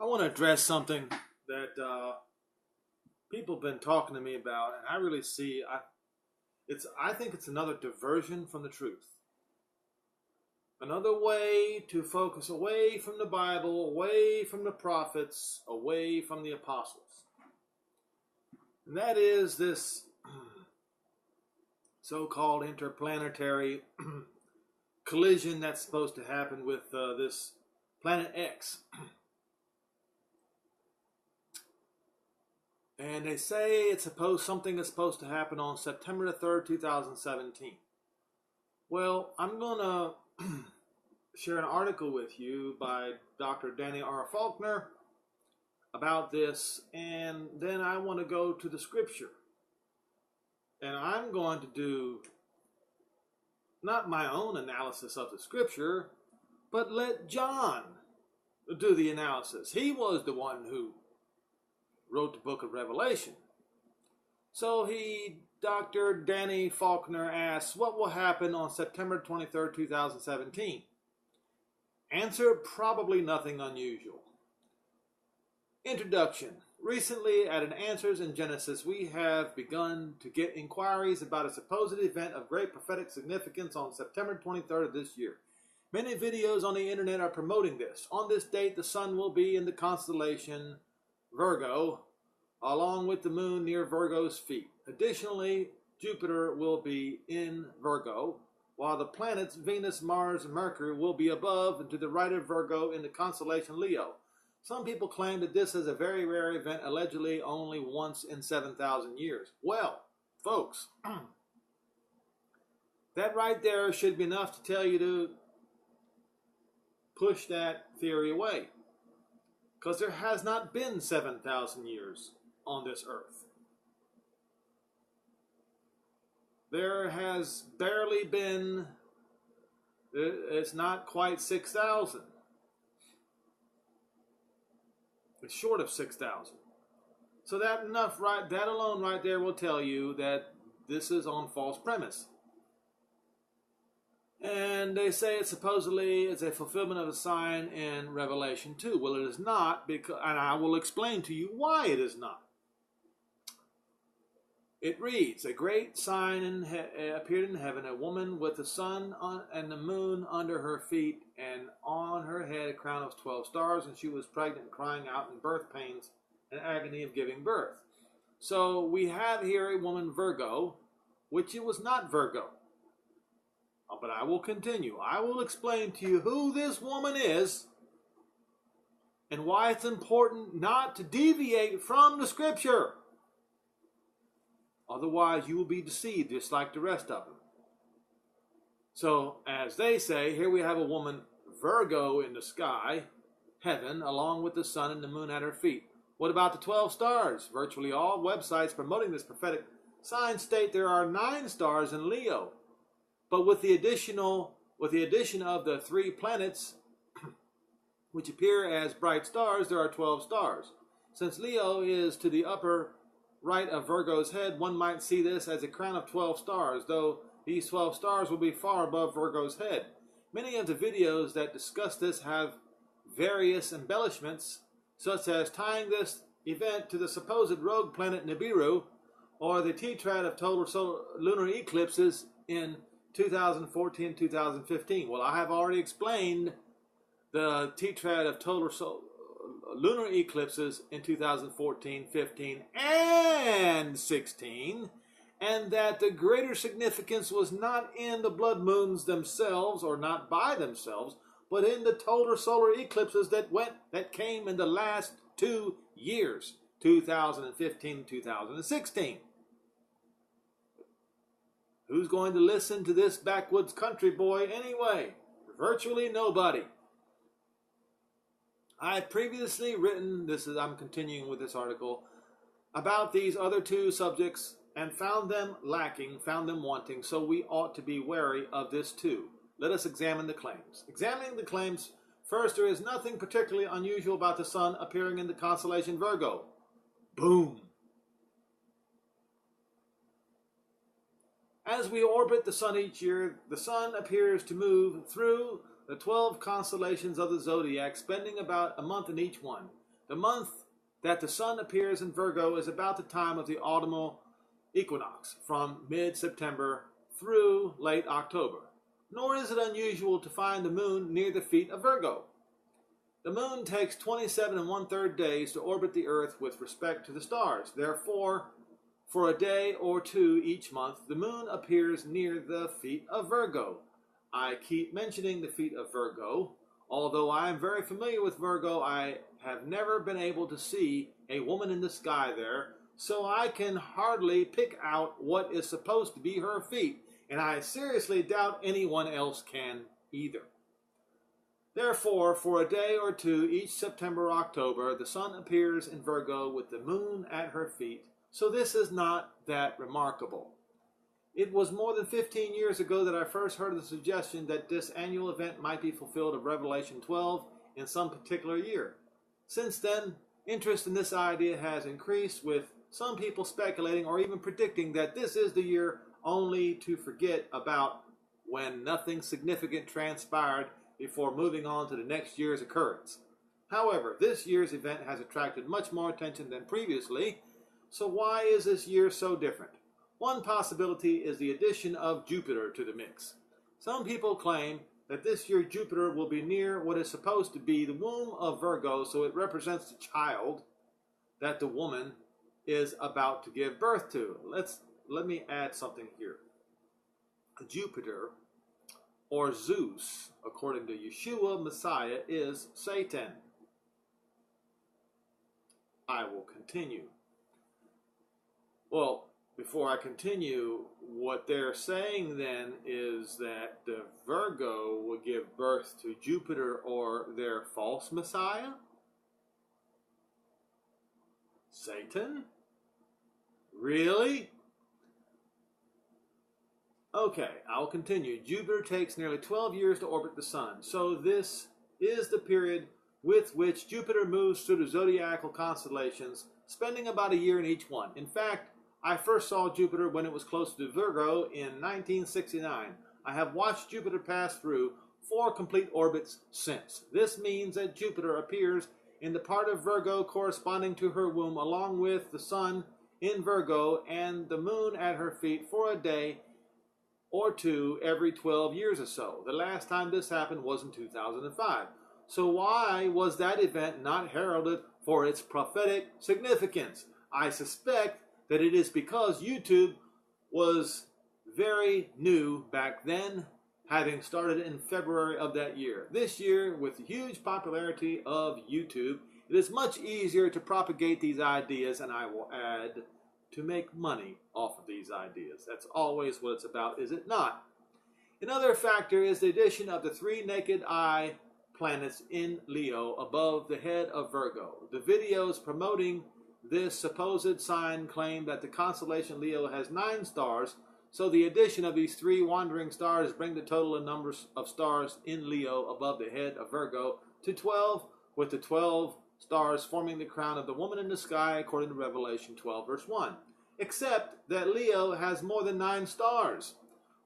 I want to address something that people have been talking to me about, and I really see. I think it's another diversion from the truth, another way to focus away from the Bible, away from the prophets, away from the apostles, and that is this so-called interplanetary collision that's supposed to happen with this planet X. And they say something is supposed to happen on September the 3rd, 2017. Well, I'm going to share an article with you by Dr. Danny R. Faulkner about this, and then I want to go to the scripture. And I'm going to do not my own analysis of the scripture, but let John do the analysis. He was the one who wrote the book of Revelation. So Dr. Danny Faulkner asks, what will happen on September 23rd, 2017? Answer, probably nothing unusual. Introduction. Recently, at an Answers in Genesis, we have begun to get inquiries about a supposed event of great prophetic significance on September 23rd of this year. Many videos on the internet are promoting this. On this date, the sun will be in the constellation Virgo, along with the moon near Virgo's feet. Additionally, Jupiter will be in Virgo, while the planets Venus, Mars, and Mercury will be above and to the right of Virgo in the constellation Leo. Some people claim that this is a very rare event, allegedly only once in 7,000 years. Well, folks, that right there should be enough to tell you to push that theory away. Because there has not been 7,000 years on this earth. There has barely been, it's not quite 6,000. It's short of 6,000. So that alone right there will tell you that this is on false premise. And they say it's supposedly a fulfillment of a sign in Revelation 2. Well, it is not, and I will explain to you why it is not. It reads, a great sign appeared in heaven, a woman with the sun and the moon under her feet, and on her head a crown of 12 stars, and she was pregnant, crying out in birth pains and agony of giving birth. So we have here a woman Virgo, which it was not Virgo. But I will continue. I will explain to you who this woman is and why it's important not to deviate from the scripture. Otherwise, you will be deceived just like the rest of them. So, as they say, here we have a woman Virgo in the sky, heaven, along with the sun and the moon at her feet. What about the 12 stars? Virtually all websites promoting this prophetic sign state there are 9 stars in Leo. But with the addition of the 3 planets, which appear as bright stars, there are 12 stars. Since Leo is to the upper right of Virgo's head, one might see this as a crown of 12 stars, though these 12 stars will be far above Virgo's head. Many of the videos that discuss this have various embellishments, such as tying this event to the supposed rogue planet Nibiru, or the tetrad of total lunar eclipses in 2014-2015. Well, I have already explained the tetrad of total lunar eclipses in 2014, 15, and 16, and that the greater significance was not in the blood moons themselves, or not by themselves, but in the total solar eclipses that came in the last 2 years, 2015, 2016. Who's going to listen to this backwoods country boy anyway? Virtually nobody. I have previously written, I'm continuing with this article, about these other 2 subjects and found them lacking, found them wanting, so we ought to be wary of this too. Let us examine the claims. Examining the claims, first, there is nothing particularly unusual about the sun appearing in the constellation Virgo. Boom. As we orbit the sun each year, the sun appears to move through the 12 constellations of the zodiac, spending about a month in each one. The month that the sun appears in Virgo is about the time of the autumnal equinox, from mid-September through late October. Nor is it unusual to find the moon near the feet of Virgo. The moon takes 27 and 1/3 days to orbit the earth with respect to the stars. Therefore, for a day or two each month, the moon appears near the feet of Virgo. I keep mentioning the feet of Virgo. Although I am very familiar with Virgo, I have never been able to see a woman in the sky there, so I can hardly pick out what is supposed to be her feet, and I seriously doubt anyone else can either. Therefore, for a day or two each September or October, the sun appears in Virgo with the moon at her feet, so this is not that remarkable. It was more than 15 years ago that I first heard of the suggestion that this annual event might be fulfilled of Revelation 12 in some particular year. Since then, interest in this idea has increased, with some people speculating or even predicting that this is the year only to forget about, when nothing significant transpired before moving on to the next year's occurrence. However, this year's event has attracted much more attention than previously, so why is this year so different? One possibility is the addition of Jupiter to the mix. Some people claim that this year Jupiter will be near what is supposed to be the womb of Virgo, so it represents the child that the woman is about to give birth to. Let me add something here. Jupiter, or Zeus, according to Yeshua Messiah, is Satan. I will continue. Well, before I continue, what they're saying then is that the Virgo will give birth to Jupiter or their false Messiah? Satan? Really? Okay, I'll continue. Jupiter takes nearly 12 years to orbit the sun, so this is the period with which Jupiter moves through the zodiacal constellations, spending about a year in each one. In fact, I first saw Jupiter when it was close to Virgo in 1969. I have watched Jupiter pass through 4 complete orbits since. This means that Jupiter appears in the part of Virgo corresponding to her womb, along with the sun in Virgo and the moon at her feet for a day or two every 12 years or so. The last time this happened was in 2005. So why was that event not heralded for its prophetic significance? I suspect that it is because YouTube was very new back then, having started in February of that year. This year, with the huge popularity of YouTube, it is much easier to propagate these ideas, and I will add, to make money off of these ideas. That's always what it's about, is it not? Another factor is the addition of the 3 naked eye planets in Leo above the head of Virgo. The videos promoting this supposed sign claim that the constellation Leo has 9 stars, so the addition of these 3 wandering stars bring the total numbers of stars in Leo above the head of Virgo to 12, with the 12 stars forming the crown of the woman in the sky, according to Revelation 12, verse 1. Except that Leo has more than 9 stars.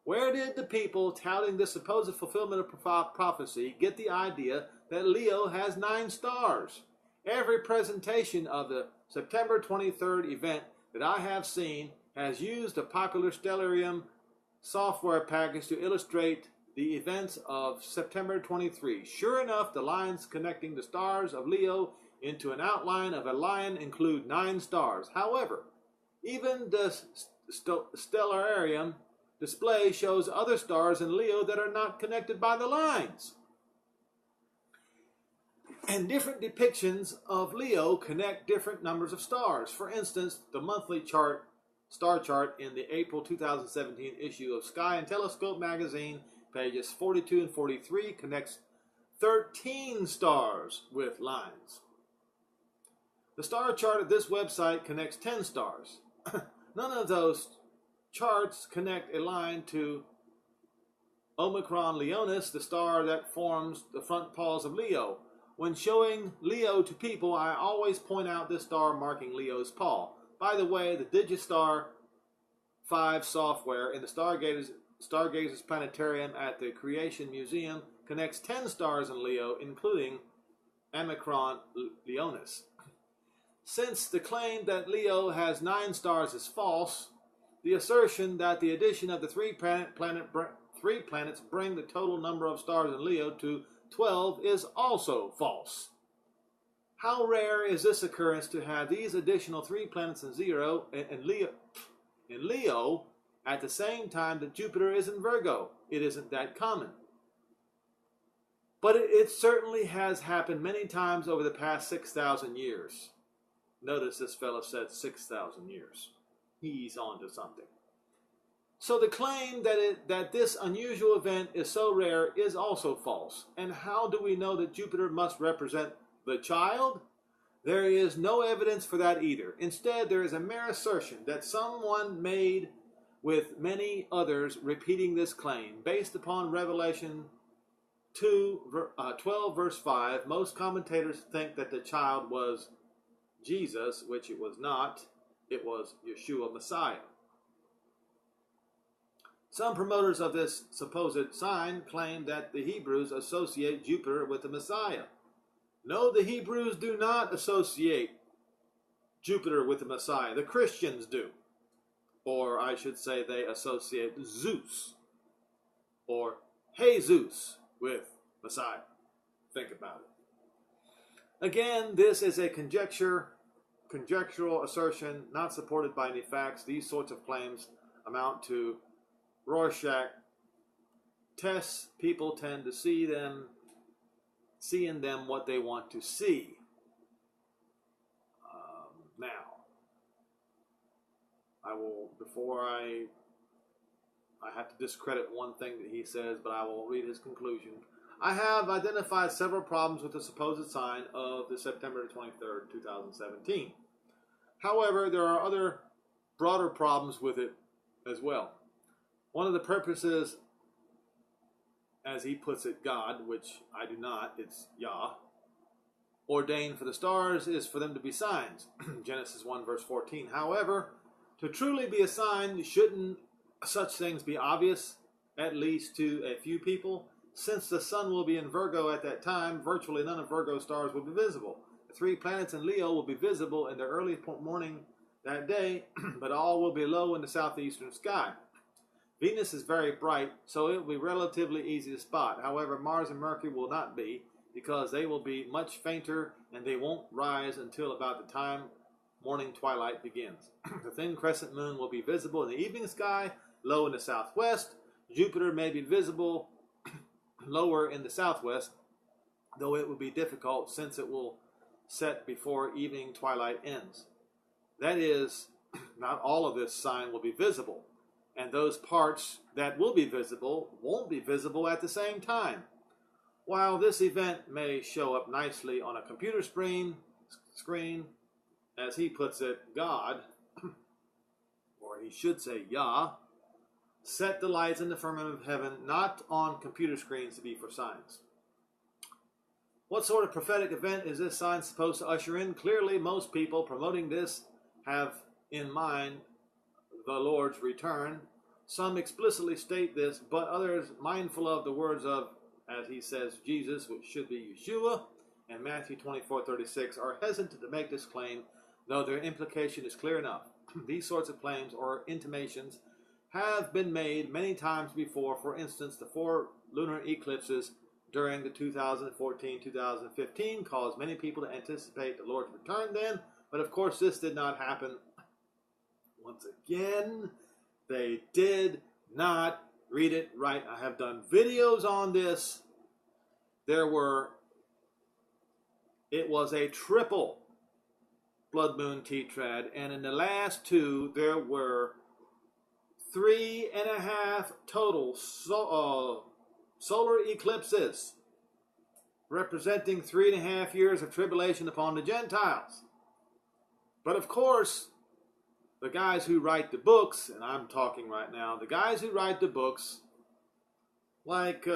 Where did the people touting this supposed fulfillment of prophecy get the idea that Leo has 9 stars? Every presentation of the September 23rd event that I have seen has used the popular Stellarium software package to illustrate the events of September 23. Sure enough, the lines connecting the stars of Leo into an outline of a lion include 9 stars. However, even the Stellarium display shows other stars in Leo that are not connected by the lines. And different depictions of Leo connect different numbers of stars. For instance, the monthly star chart in the April 2017 issue of Sky and Telescope magazine, pages 42 and 43, connects 13 stars with lines. The star chart of this website connects 10 stars. None of those charts connect a line to Omicron Leonis, the star that forms the front paws of Leo. When showing Leo to people, I always point out this star marking Leo's paw. By the way, the Digistar 5 software in the Stargazers Planetarium at the Creation Museum connects 10 stars in Leo, including Omicron Leonis. Since the claim that Leo has 9 stars is false, the assertion that the addition of the three planets bring the total number of stars in Leo to 12 is also false. How rare is this occurrence to have these additional 3 planets in Leo at the same time that Jupiter is in Virgo? It isn't that common. But it certainly has happened many times over the past 6,000 years. Notice this fellow said 6,000 years. He's on to something. So the claim that this unusual event is so rare is also false. And how do we know that Jupiter must represent the child? There is no evidence for that either. Instead, there is a mere assertion that someone made with many others repeating this claim. Based upon Revelation 12 verse 5, most commentators think that the child was Jesus, which it was not. It was Yeshua Messiah. Some promoters of this supposed sign claim that the Hebrews associate Jupiter with the Messiah. No, the Hebrews do not associate Jupiter with the Messiah. The Christians do. Or I should say they associate Zeus or Jesus with Messiah. Think about it. Again, this is a conjectural assertion not supported by any facts. These sorts of claims amount to Rorschach tests. People tend to see in them what they want to see. Now, I have to discredit one thing that he says, but I will read his conclusion. I have identified several problems with the supposed sign of the September 23rd, 2017. However, there are other broader problems with it as well. One of the purposes, as he puts it, God, which I do not, it's Yah, ordained for the stars is for them to be signs. Genesis 1 verse 14. However, to truly be a sign, shouldn't such things be obvious, at least to a few people? Since the sun will be in Virgo at that time, virtually none of Virgo's stars will be visible. The 3 planets in Leo will be visible in the early morning that day, but all will be low in the southeastern sky. Venus is very bright, so it will be relatively easy to spot. However, Mars and Mercury will not be, because they will be much fainter and they won't rise until about the time morning twilight begins. The thin crescent moon will be visible in the evening sky, low in the southwest. Jupiter may be visible lower in the southwest, though it will be difficult since it will set before evening twilight ends. That is, not all of this sign will be visible, and those parts that will be visible won't be visible at the same time. While this event may show up nicely on a computer screen, as he puts it, God, or he should say Yah, set the lights in the firmament of heaven, not on computer screens to be for signs. What sort of prophetic event is this sign supposed to usher in? Clearly, most people promoting this have in mind the Lord's return. Some explicitly state this, but others, mindful of the words of, as he says, Jesus, which should be Yeshua, and Matthew 24:36, are hesitant to make this claim, though their implication is clear enough. These sorts of claims or intimations have been made many times before. For instance, the 4 lunar eclipses during the 2014-2015 caused many people to anticipate the Lord's return then, but of course this did not happen. Once again, they did not read it right. I have done videos on this. It was a triple blood moon tetrad, and in the last 2 there were 3.5 total solar eclipses, representing 3.5 years of tribulation upon the Gentiles. But of course, the guys who write the books, and I'm talking right now, the guys who write the books, like,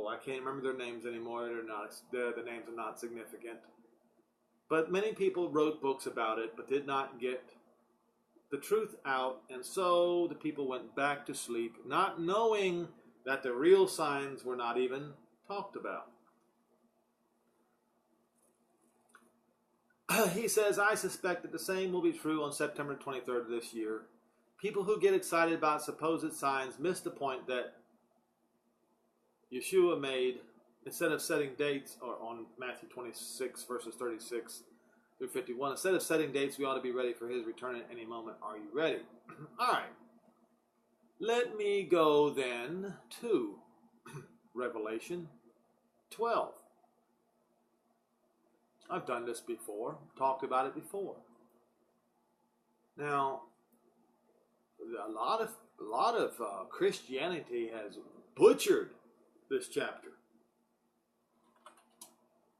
I can't remember their names anymore. The names are not significant. But many people wrote books about it, but did not get the truth out, and so the people went back to sleep, not knowing that the real signs were not even talked about. He says, I suspect that the same will be true on September 23rd of this year. People who get excited about supposed signs miss the point that Yeshua made. Instead of setting dates, or on Matthew 26 verses 36 through 51, instead of setting dates, we ought to be ready for his return at any moment. Are you ready? All right. Let me go then to Revelation 12. I've done this before, talked about it before. Now, a lot of Christianity has butchered this chapter.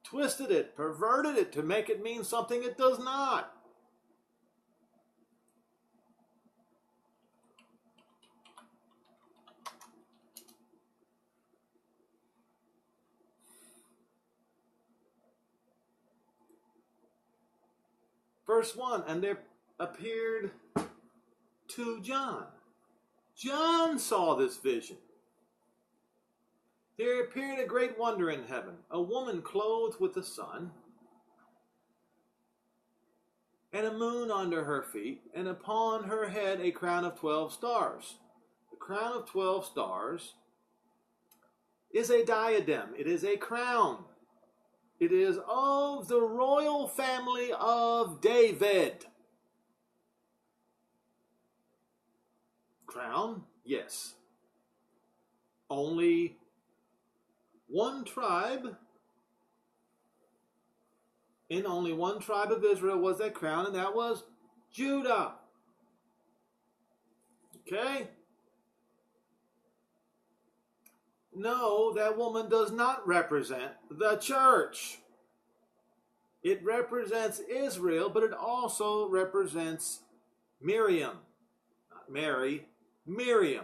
Twisted it, perverted it to make it mean something it does not. Verse 1, and there appeared to John. John saw this vision. There appeared a great wonder in heaven, a woman clothed with the sun, and a moon under her feet, and upon her head a crown of 12 stars. The crown of 12 stars is a diadem. It is a crown. It is of the royal family of David. Crown? Yes. Only one tribe, in only one tribe of Israel was that crown, and that was Judah. Okay? No, that woman does not represent the church. It represents Israel, but it also represents Miriam. Not Mary, Miriam.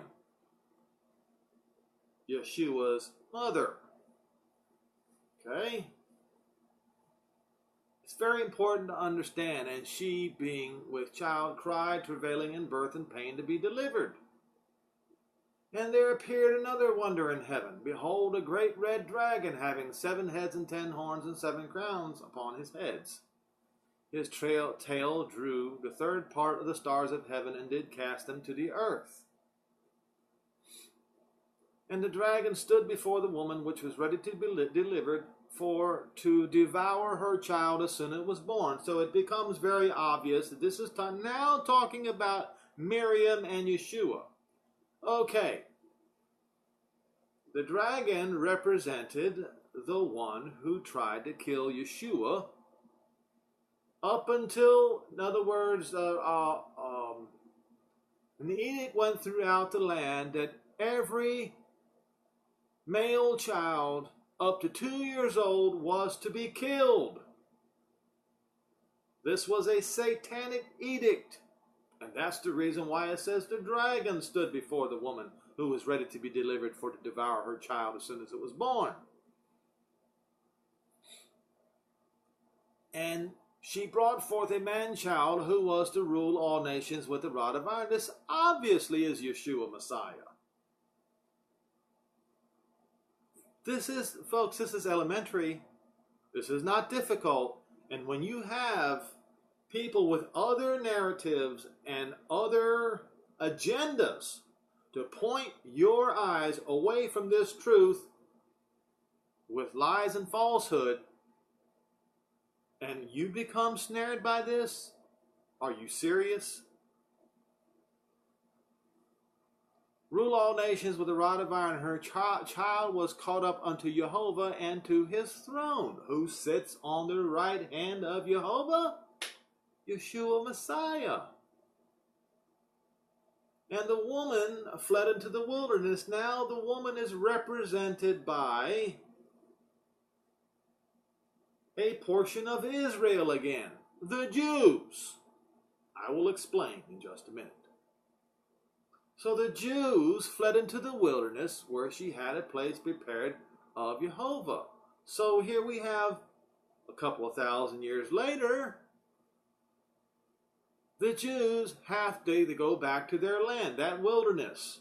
Yeshua's mother. Okay? It's very important to understand. And she, being with child, cried, travailing in birth and pain to be delivered. And there appeared another wonder in heaven. Behold, a great red dragon, having 7 heads and 10 horns and 7 crowns upon his heads. His tail drew the third part of the stars of heaven and did cast them to the earth. And the dragon stood before the woman which was ready to be delivered, for to devour her child as soon as it was born. So it becomes very obvious that this is now talking about Miriam and Yeshua. Okay. The dragon represented the one who tried to kill Yeshua up until, in other words, an edict went throughout the land that every male child up to 2 years old was to be killed. This was a satanic edict. And that's the reason why it says the dragon stood before the woman who was ready to be delivered for to devour her child as soon as it was born. And she brought forth a man-child who was to rule all nations with a rod of iron. This obviously is Yeshua Messiah. This is, folks, this is elementary. This is not difficult. And when you have people with other narratives and other agendas to point your eyes away from this truth with lies and falsehood, and you become snared by this, are you serious? Rule all nations with a rod of iron. Her child was caught up unto Jehovah and to his throne. Who sits on the right hand of Jehovah? Yeshua Messiah. And the woman fled into the wilderness. Now the woman is represented by a portion of Israel again, the Jews. I will explain in just a minute. So the Jews fled into the wilderness where she had a place prepared of Jehovah. So here we have a couple of thousand years later, the Jews have to go back to their land, that wilderness.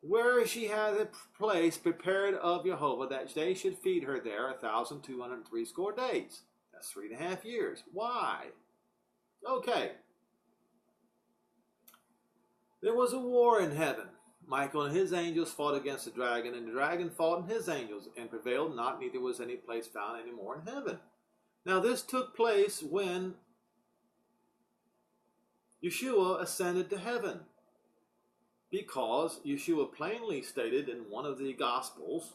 where she had a place prepared of Jehovah, that they should feed her there 1,260 days. That's 3.5 years. Why? Okay. There was a war in heaven. Michael and his angels fought against the dragon, and the dragon fought and his angels, and prevailed not, neither was any place found any more in heaven. Now this took place when Yeshua ascended to heaven, because Yeshua plainly stated in one of the Gospels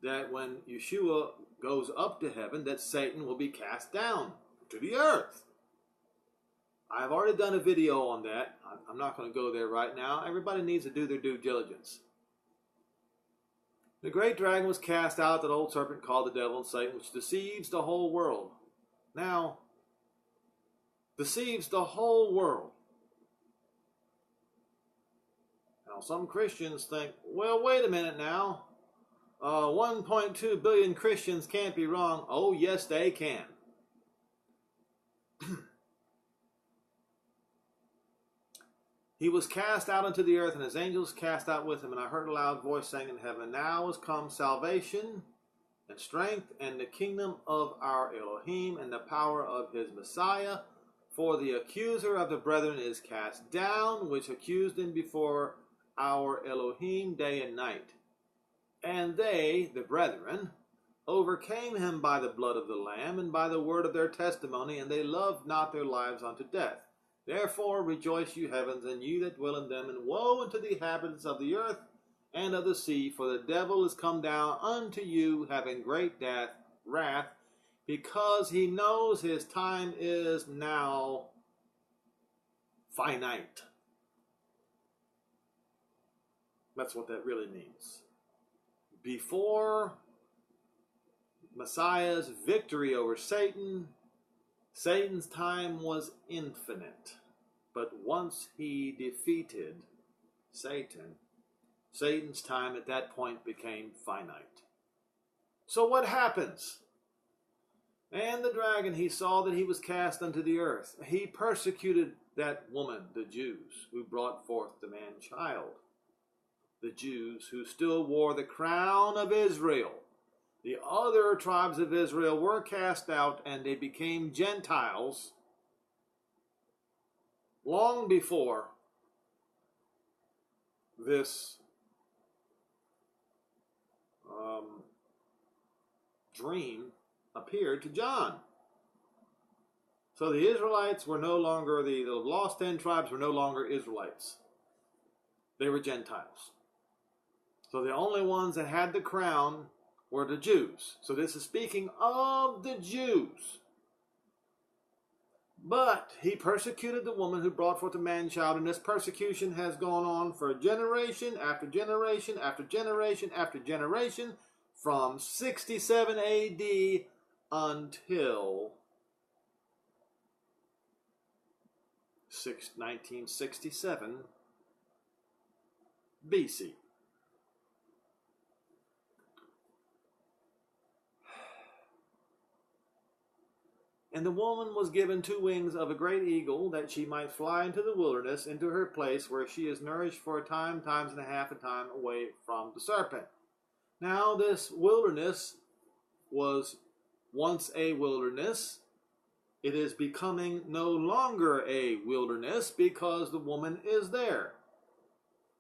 that when Yeshua goes up to heaven, that Satan will be cast down to the earth. I've already done a video on that. I'm not going to go there right now. Everybody needs to do their due diligence. The great dragon was cast out, that old serpent called the devil and Satan, which deceives the whole world. Now, deceives the whole world. Now, some Christians think, well, wait a minute now. 1.2 billion Christians can't be wrong. Oh, yes, they can. He was cast out into the earth, and his angels cast out with him. And I heard a loud voice saying in heaven, now is come salvation and strength and the kingdom of our Elohim and the power of his Messiah. For the accuser of the brethren is cast down, which accused them before our Elohim day and night. And they, the brethren, overcame him by the blood of the Lamb and by the word of their testimony, and they loved not their lives unto death. Therefore rejoice, you heavens, and you that dwell in them, and woe unto the inhabitants of the earth and of the sea, for the devil is come down unto you, having great wrath, because he knows his time is now finite. That's what that really means. Before Messiah's victory over Satan, Satan's time was infinite. But once he defeated Satan, Satan's time at that point became finite. So what happens? And the dragon, he saw that he was cast unto the earth. He persecuted that woman, the Jews, who brought forth the man-child. The Jews who still wore the crown of Israel. The other tribes of Israel were cast out, and they became Gentiles long before this dream appeared to John. So the Israelites were no longer, the lost 10 tribes were no longer Israelites. They were Gentiles. So the only ones that had the crown were the Jews. So this is speaking of the Jews. But he persecuted the woman who brought forth a man-child, and this persecution has gone on for generation after generation after generation after generation, from 67 AD until 1967 BC. And the woman was given 2 wings of a great eagle, that she might fly into the wilderness, into her place, where she is nourished for a time, times and a half a time, away from the serpent. Now this wilderness was once a wilderness. It is becoming no longer a wilderness, because the woman is there.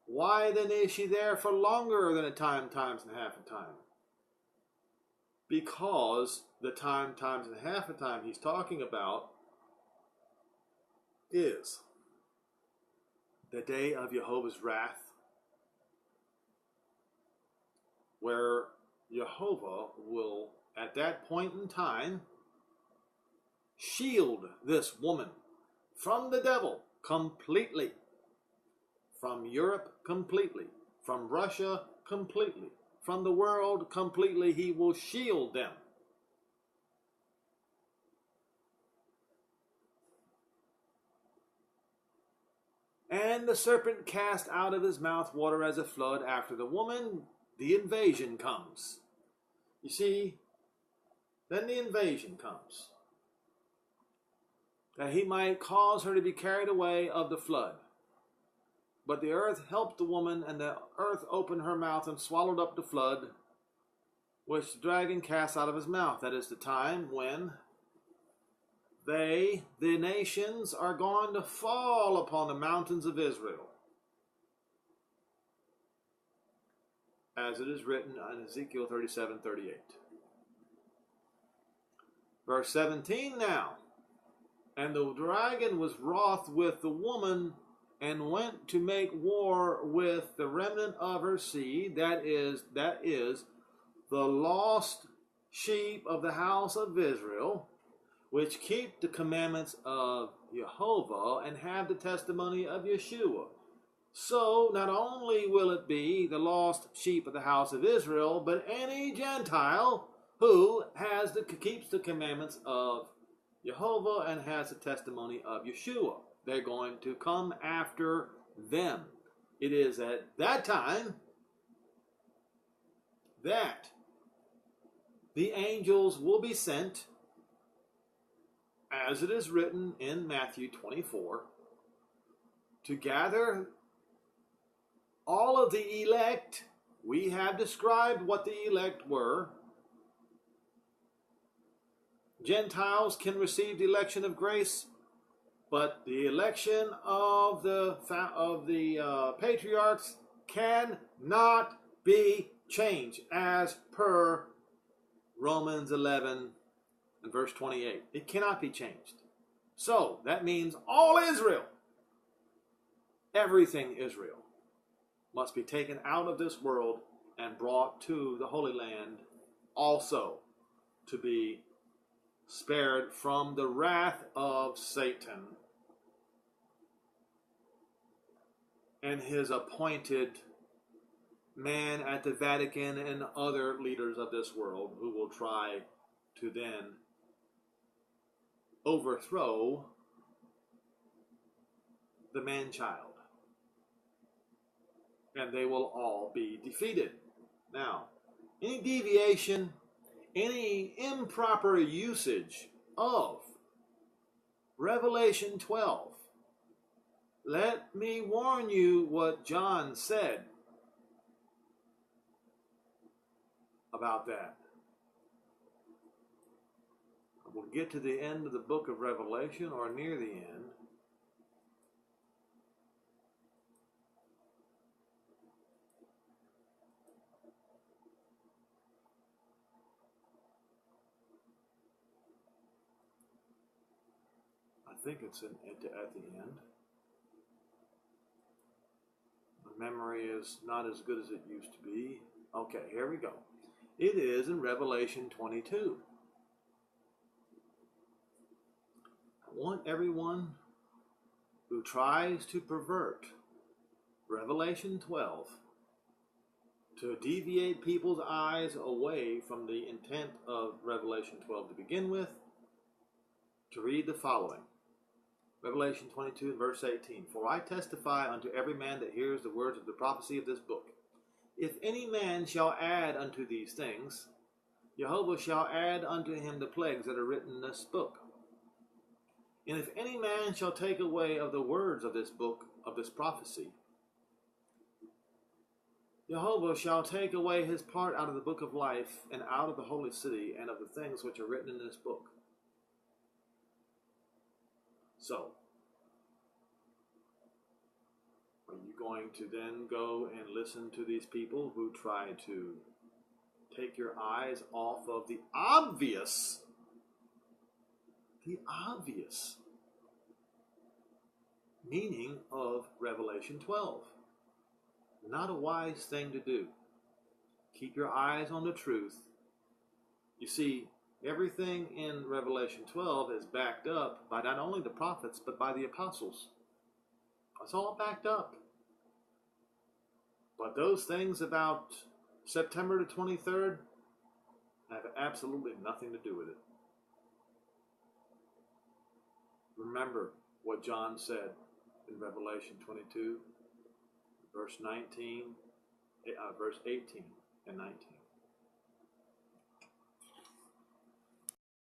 Why then is she there for longer than a time, times and a half a time? Because the time, times and a half a time he's talking about is the day of Jehovah's wrath, where Jehovah will, at that point in time, shield this woman from the devil completely, from Europe completely, from Russia completely, from the world completely. He will shield them. And the serpent cast out of his mouth water as a flood. After the woman, the invasion comes. You see, then the invasion comes, that he might cause her to be carried away of the flood. But the earth helped the woman, and the earth opened her mouth and swallowed up the flood, which the dragon cast out of his mouth. That is the time when the nations, are going to fall upon the mountains of Israel, as it is written in Ezekiel 37:38. Verse 17 now. And the dragon was wroth with the woman, and went to make war with the remnant of her seed, that is the lost sheep of the house of Israel, which keep the commandments of Jehovah and have the testimony of Yeshua. So not only will it be the lost sheep of the house of Israel, but any Gentile who keeps the commandments of Jehovah and has the testimony of Yeshua. They're going to come after them. It is at that time that the angels will be sent, as it is written in Matthew 24, to gather all of the elect. We have described what the elect were. Gentiles can receive the election of grace, but the election of the patriarchs cannot be changed, as per Romans 11 and verse 28. It cannot be changed. So that means all Israel, everything Israel, must be taken out of this world and brought to the Holy Land, also to be spared from the wrath of Satan and his appointed man at the Vatican and other leaders of this world, who will try to then overthrow the man-child. And they will all be defeated. Now, any deviation, any improper usage of Revelation 12, let me warn you what John said about that. We'll get to the end of the book of Revelation, or near the end. I think it's at the end. My memory is not as good as it used to be. Okay, here we go. It is in Revelation 22. I want everyone who tries to pervert Revelation 12 to deviate people's eyes away from the intent of Revelation 12 to begin with, to read the following. Revelation 22, verse 18. For I testify unto every man that hears the words of the prophecy of this book. If any man shall add unto these things, Jehovah shall add unto him the plagues that are written in this book. And if any man shall take away of the words of this book, of this prophecy, Jehovah shall take away his part out of the book of life, and out of the holy city, and of the things which are written in this book. So, are you going to then go and listen to these people who try to take your eyes off of the obvious meaning of Revelation 12? Not a wise thing to do. Keep your eyes on the truth. You see, everything in Revelation 12 is backed up by not only the prophets, but by the apostles. It's all backed up. But those things about September the 23rd have absolutely nothing to do with it. Remember what John said in Revelation 22, verse 18 and 19.